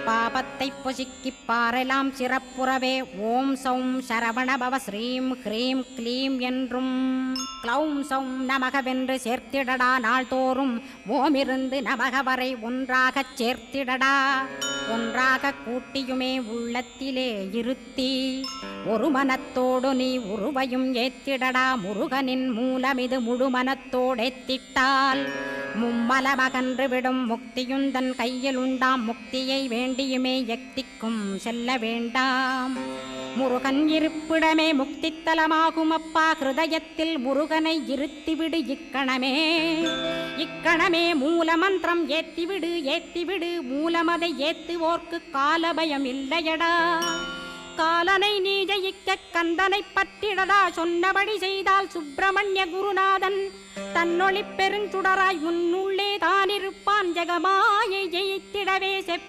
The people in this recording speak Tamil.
பாபத்தை பொசுக்கிப் பாரெலாம் சிறப்புறவே ஓம் சௌம் சரவணபவ ஸ்ரீம் ஹ்ரீம் க்ளீம் என்றும் க்ளௌம் சௌம் நமகவென்று சேர்த்திடடா நாள்தோறும் ஓமிருந்து நமக வரை ஒன்றாகச் சேர்த்திடடா. ஒன்றாக கூட்டியுமே உள்ளத்திலே இருத்தி ஒரு மனத்தோடு நீ உருவையும் ஏத்திடடா. முருகனின் மூலமிது முழு மனத்தோடேத்திட்டால் மும்மலமகன்று விடும் முக்தியுந்தன் கையில் உண்டாம். முக்தியை வேண்டியுமே யக்திக்கும் செல்ல வேண்டாம். முருகன் இருப்பிடமே முக்தித்தலமாகும் அப்பா. ஹிருதயத்தில் முருகனை இருத்திவிடு இக்கணமே. இக்கணமே மூலமந்திரம் ஏத்திவிடு ஏத்திவிடு. மூலமதை ஏத்துவோர்க்கு காலபயம் இல்லையடா. காலனை நீ ஜெயிக்க கந்தனை பற்றிடடா. சொன்னபடி செய்தால் சுப்பிரமணிய குருநாதன் தன்னொளி பெருஞ்சுடராய் முன்னுள்ளே தானிருப்பான். ஜெகமாயை ஜெயித்திடவே